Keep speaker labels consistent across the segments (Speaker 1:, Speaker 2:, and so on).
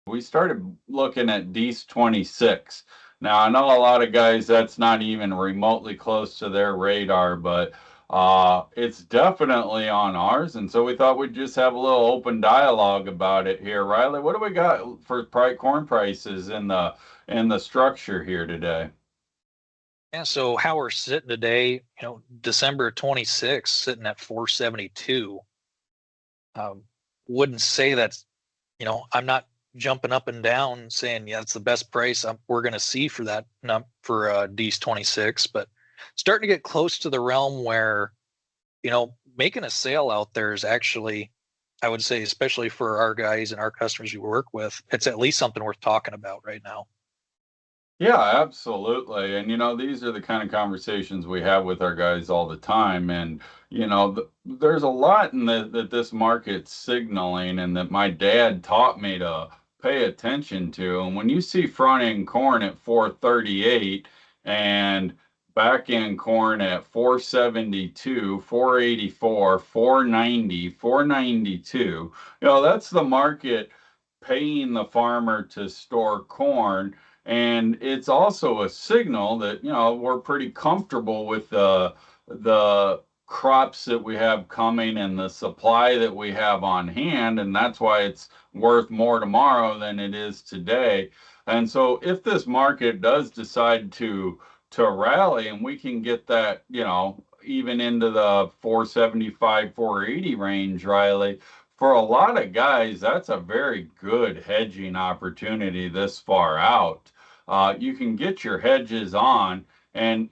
Speaker 1: we started looking at DEC 26. Now, I know a lot of guys that's not even remotely close to their radar, but it's definitely on ours. And so we thought we'd just have a little open dialogue about it here. Riley, what do we got for corn prices in the structure here today?
Speaker 2: Yeah, so how we're sitting today, December 26th, sitting at 472. Um, wouldn't say that's, I'm not jumping up and down saying, yeah, it's the best price we're going to see for that for D's 26, but starting to get close to the realm where, making a sale out there is actually, I would say, especially for our guys and our customers we work with, it's at least something worth talking about right now.
Speaker 1: Yeah, absolutely. And these are the kind of conversations we have with our guys all the time. And there's a lot in that this market's signaling, and that my dad taught me to pay attention to. And when you see front end corn at 438 and back end corn at 472, 484, 490, 492, that's the market paying the farmer to store corn, and it's also a signal that we're pretty comfortable with the crops that we have coming and the supply that we have on hand, and that's why it's worth more tomorrow than it is today. And so if this market does decide to rally, and we can get that even into the 475 480 range, Riley, for a lot of guys, that's a very good hedging opportunity this far out. You can get your hedges on, and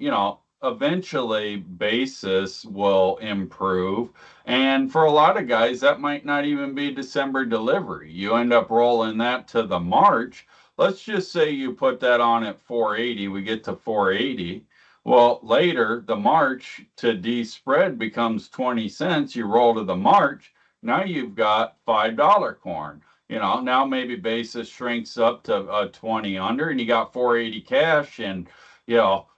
Speaker 1: eventually basis will improve. And for a lot of guys, that might not even be December delivery. You end up rolling that to the March. Let's just say you put that on at 480, we get to 480. Well, later, the March to D spread becomes 20 cents. You roll to the March, now you've got $5 corn. Now maybe basis shrinks up to 20 under, and you got 480 cash. And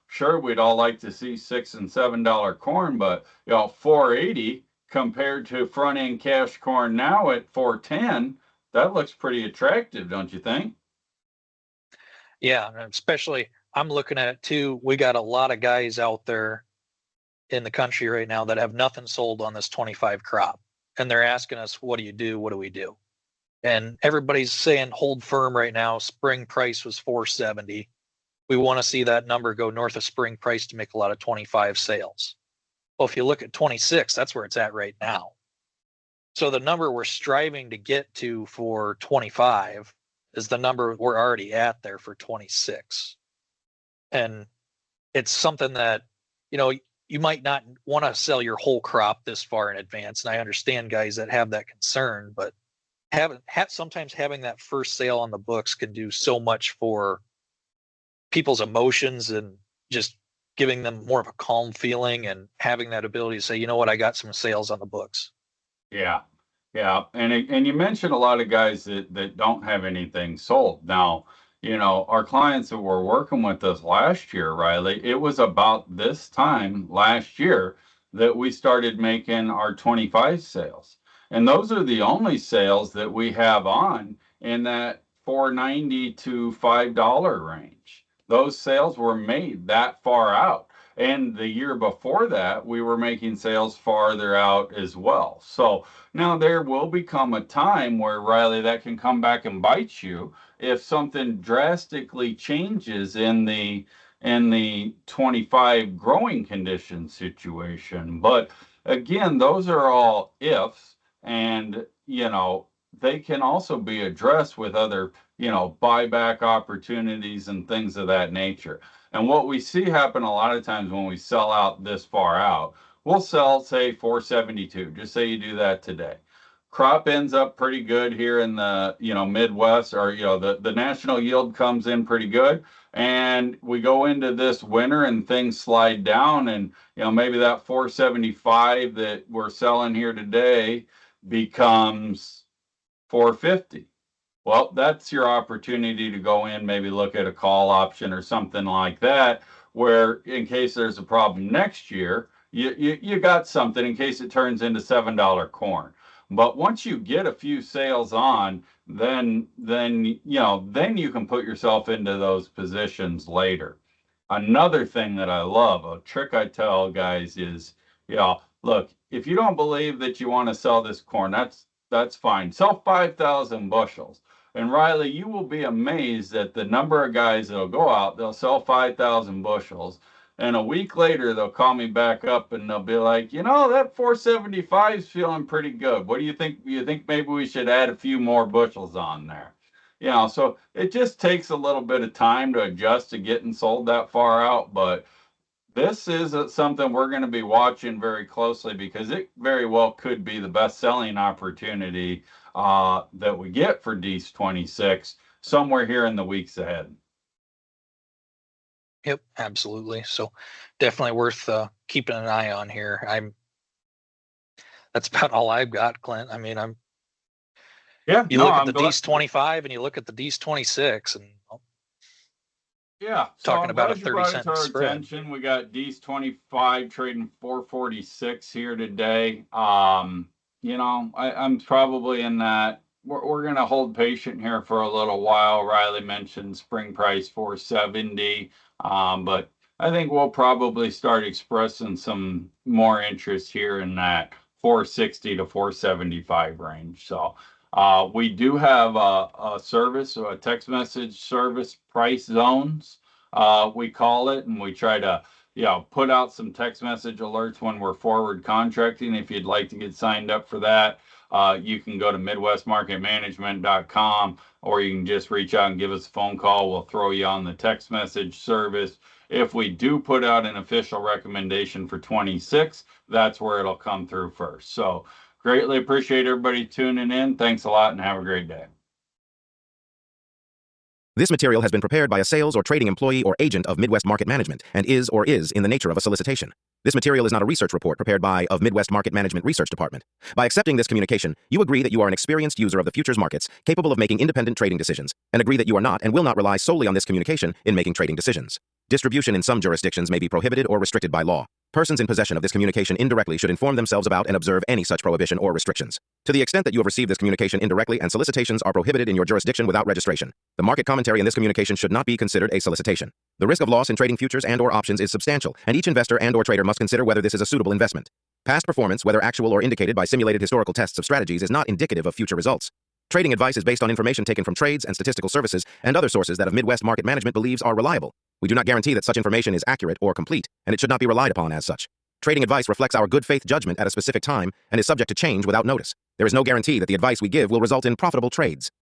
Speaker 1: sure, we'd all like to see $6 and $7 corn, but 480 compared to front end cash corn now at 410, that looks pretty attractive, don't you think?
Speaker 2: Yeah, and especially I'm looking at it too. We got a lot of guys out there in the country right now that have nothing sold on this 25 crop. And they're asking us, what do you do? What do we do? And everybody's saying hold firm right now. Spring price was 470. We want to see that number go north of spring price to make a lot of 25 sales. Well, if you look at 26, that's where it's at right now. So the number we're striving to get to for 25 is the number we're already at there for 26. And it's something that, you might not want to sell your whole crop this far in advance. And I understand guys that have that concern, but sometimes having that first sale on the books can do so much for people's emotions and just giving them more of a calm feeling and having that ability to say, you know what, I got some sales on the books.
Speaker 1: Yeah. Yeah. And you mentioned a lot of guys that don't have anything sold. Now, our clients that were working with us last year, Riley, it was about this time last year that we started making our 25 sales. And those are the only sales that we have on in that 490 to $5 range. Those sales were made that far out. And the year before that, we were making sales farther out as well. So now there will become a time where, Riley, that can come back and bite you if something drastically changes in the 25 growing condition situation. But again, those are all ifs, and they can also be addressed with other buyback opportunities and things of that nature. And what we see happen a lot of times when we sell out this far out, we'll sell, say, 472. Just say you do that today. Crop ends up pretty good here in the Midwest, or the national yield comes in pretty good, and we go into this winter and things slide down, and maybe that 475 that we're selling here today becomes 450. Well, that's your opportunity to go in, maybe look at a call option or something like that, where in case there's a problem next year, you got something in case it turns into $7 corn. But once you get a few sales on, then you can put yourself into those positions later. Another thing that I love, a trick I tell guys is, look, if you don't believe that you want to sell this corn, that's fine. Sell 5,000 bushels. And Riley, you will be amazed at the number of guys that'll go out, they'll sell 5,000 bushels, and a week later they'll call me back up and they'll be like, that 475 is feeling pretty good. What do you think? You think maybe we should add a few more bushels on there? So it just takes a little bit of time to adjust to getting sold that far out, but this is something we're going to be watching very closely because it very well could be the best selling opportunity that we get for DEC 26 somewhere here in the weeks ahead.
Speaker 2: Yep, absolutely. So definitely worth keeping an eye on here. That's about all I've got, Clint. I mean, you look at the DEC 25 and you look at the DEC 26 and
Speaker 1: yeah,
Speaker 2: talking about a 30-cent spread.
Speaker 1: Attention. We got DEC 25 trading 446 here today. I'm probably in that. We're going to hold patient here for a little while. Riley mentioned spring price 470, but I think we'll probably start expressing some more interest here in that 460 to 475 range. So we do have a service, a text message service, price zones, we call it, and we try to put out some text message alerts when we're forward contracting. If you'd like to get signed up for that, you can go to midwestmarketmanagement.com, or you can just reach out and give us a phone call. We'll throw you on the text message service. If we do put out an official recommendation for 26, that's where it'll come through first. So greatly appreciate everybody tuning in. Thanks a lot and have a great day.
Speaker 3: This material has been prepared by a sales or trading employee or agent of Midwest Market Management and is in the nature of a solicitation. This material is not a research report prepared by of Midwest Market Management Research Department. By accepting this communication, you agree that you are an experienced user of the futures markets, capable of making independent trading decisions, and agree that you are not and will not rely solely on this communication in making trading decisions. Distribution in some jurisdictions may be prohibited or restricted by law. Persons in possession of this communication indirectly should inform themselves about and observe any such prohibition or restrictions. To the extent that you have received this communication indirectly and solicitations are prohibited in your jurisdiction without registration, the market commentary in this communication should not be considered a solicitation. The risk of loss in trading futures and/or options is substantial, and each investor and/or trader must consider whether this is a suitable investment. Past performance, whether actual or indicated by simulated historical tests of strategies, is not indicative of future results. Trading advice is based on information taken from trades and statistical services and other sources that of Midwest Market Management believes are reliable. We do not guarantee that such information is accurate or complete, and it should not be relied upon as such. Trading advice reflects our good faith judgment at a specific time and is subject to change without notice. There is no guarantee that the advice we give will result in profitable trades.